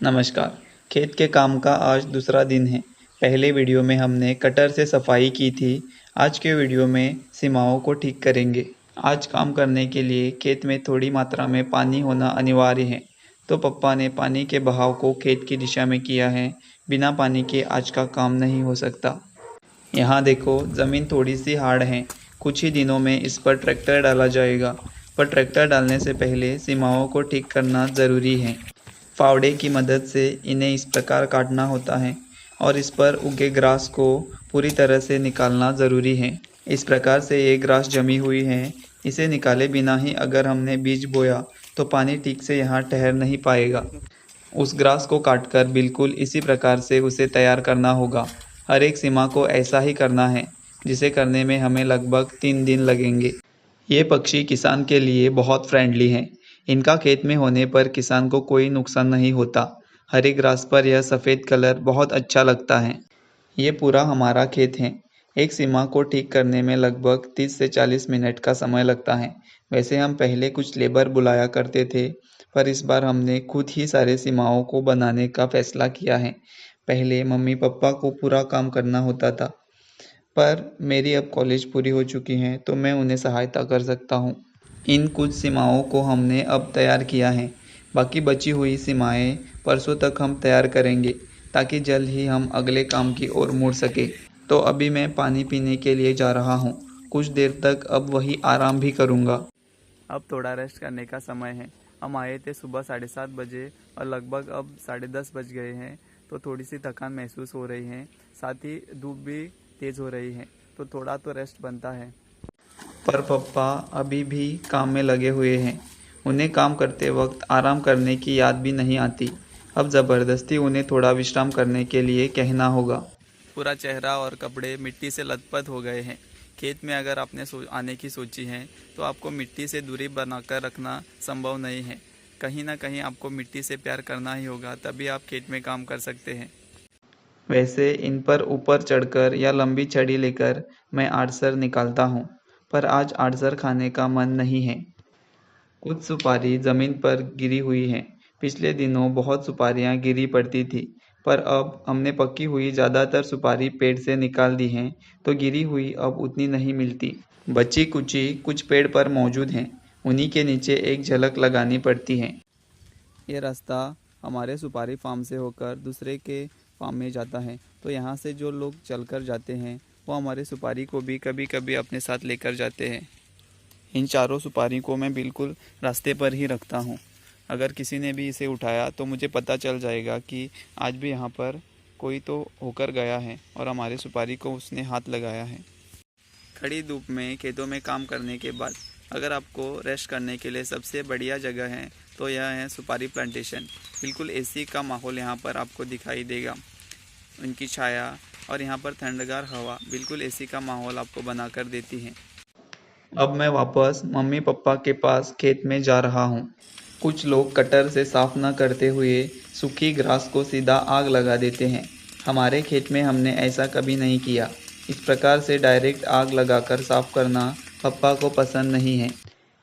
नमस्कार। खेत के काम का आज दूसरा दिन है। पहले वीडियो में हमने कटर से सफाई की थी। आज के वीडियो में सीमाओं को ठीक करेंगे। आज काम करने के लिए खेत में थोड़ी मात्रा में पानी होना अनिवार्य है। तो पप्पा ने पानी के बहाव को खेत की दिशा में किया है। बिना पानी के आज का काम नहीं हो सकता। यहाँ देखो, ज़मीन थोड़ी सी हार्ड है। कुछ ही दिनों में इस पर ट्रैक्टर डाला जाएगा। पर ट्रैक्टर डालने से पहले सीमाओं को ठीक करना ज़रूरी है। फावड़े की मदद से इन्हें इस प्रकार काटना होता है और इस पर उगे ग्रास को पूरी तरह से निकालना ज़रूरी है। इस प्रकार से ये ग्रास जमी हुई है। इसे निकाले बिना ही अगर हमने बीज बोया तो पानी ठीक से यहाँ ठहर नहीं पाएगा। उस ग्रास को काटकर बिल्कुल इसी प्रकार से उसे तैयार करना होगा। हर एक सीमा को ऐसा ही करना है, जिसे करने में हमें लगभग 3 दिन लगेंगे। ये पक्षी किसान के लिए बहुत फ्रेंडली हैं। इनका खेत में होने पर किसान को कोई नुकसान नहीं होता। हरे ग्रास पर यह सफ़ेद कलर बहुत अच्छा लगता है। ये पूरा हमारा खेत है। एक सीमा को ठीक करने में लगभग 30 से 40 मिनट का समय लगता है। वैसे हम पहले कुछ लेबर बुलाया करते थे, पर इस बार हमने खुद ही सारे सीमाओं को बनाने का फैसला किया है। पहले मम्मी पापा को पूरा काम करना होता था, पर मेरी अब कॉलेज पूरी हो चुकी है तो मैं उन्हें सहायता कर सकता हूँ। इन कुछ सीमाओं को हमने अब तैयार किया है। बाकी बची हुई सीमाएं परसों तक हम तैयार करेंगे, ताकि जल्द ही हम अगले काम की ओर मुड़ सके। तो अभी मैं पानी पीने के लिए जा रहा हूँ। कुछ देर तक अब वही आराम भी करूँगा। अब थोड़ा रेस्ट करने का समय है। हम आए थे सुबह 7:30 बजे और लगभग अब 10:30 बज गए हैं, तो थोड़ी सी थकान महसूस हो रही है। साथ ही धूप भी तेज़ हो रही है, तो थोड़ा तो रेस्ट बनता है। पर पप्पा अभी भी काम में लगे हुए हैं। उन्हें काम करते वक्त आराम करने की याद भी नहीं आती। अब ज़बरदस्ती उन्हें थोड़ा विश्राम करने के लिए कहना होगा। पूरा चेहरा और कपड़े मिट्टी से लथपथ हो गए हैं। खेत में अगर आपने आने की सोची है तो आपको मिट्टी से दूरी बनाकर रखना संभव नहीं है। कहीं ना कहीं आपको मिट्टी से प्यार करना ही होगा, तभी आप खेत में काम कर सकते हैं। वैसे इन पर ऊपर चढ़कर या लंबी छड़ी लेकर मैं आड़सर निकालता हूँ, पर आज आड़सर खाने का मन नहीं है। कुछ सुपारी ज़मीन पर गिरी हुई हैं। पिछले दिनों बहुत सुपारियाँ गिरी पड़ती थी, पर अब हमने पकी हुई ज़्यादातर सुपारी पेड़ से निकाल दी हैं, तो गिरी हुई अब उतनी नहीं मिलती। बची कुची कुछ पेड़ पर मौजूद हैं। उन्हीं के नीचे एक झलक लगानी पड़ती है। ये रास्ता हमारे सुपारी फार्म से होकर दूसरे के फार्म में जाता है, तो यहाँ से जो लोग चलकर जाते हैं वो हमारे सुपारी को भी कभी कभी अपने साथ लेकर जाते हैं। इन चारों सुपारी को मैं बिल्कुल रास्ते पर ही रखता हूँ। अगर किसी ने भी इसे उठाया तो मुझे पता चल जाएगा कि आज भी यहाँ पर कोई तो होकर गया है और हमारे सुपारी को उसने हाथ लगाया है। खड़ी धूप में खेतों में काम करने के बाद अगर आपको रेस्ट करने के लिए सबसे बढ़िया जगह है तो यह है सुपारी प्लांटेशन। बिल्कुल एसी का माहौल यहाँ पर आपको दिखाई देगा। उनकी छाया और यहाँ पर ठंडगार हवा बिल्कुल एसी का माहौल आपको बनाकर देती है। अब मैं वापस मम्मी पापा के पास खेत में जा रहा हूँ। कुछ लोग कटर से साफ न करते हुए सूखी घास को सीधा आग लगा देते हैं। हमारे खेत में हमने ऐसा कभी नहीं किया। इस प्रकार से डायरेक्ट आग लगाकर साफ करना पापा को पसंद नहीं है।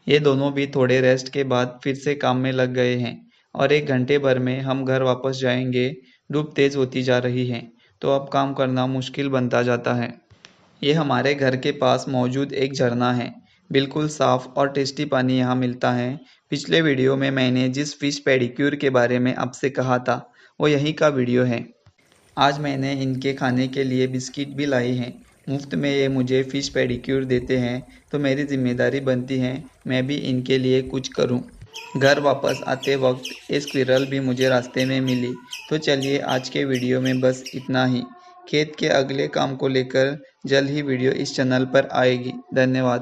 ये दोनों भी थोड़े रेस्ट के बाद फिर से काम में लग गए हैं और 1 घंटे भर में हम घर वापस जाएंगे। धूप तेज़ होती जा रही है, तो अब काम करना मुश्किल बनता जाता है। ये हमारे घर के पास मौजूद एक झरना है। बिल्कुल साफ़ और टेस्टी पानी यहाँ मिलता है। पिछले वीडियो में मैंने जिस फ़िश पेडिक्योर के बारे में आपसे कहा था, वो यही का वीडियो है। आज मैंने इनके खाने के लिए बिस्किट भी लाई हैं। मुफ्त में ये मुझे फ़िश पेडिक्योर देते हैं, तो मेरी जिम्मेदारी बनती है मैं भी इनके लिए कुछ करूं। घर वापस आते वक्त एक स्क्विरल भी मुझे रास्ते में मिली। तो चलिए, आज के वीडियो में बस इतना ही। खेत के अगले काम को लेकर जल्द ही वीडियो इस चैनल पर आएगी। धन्यवाद।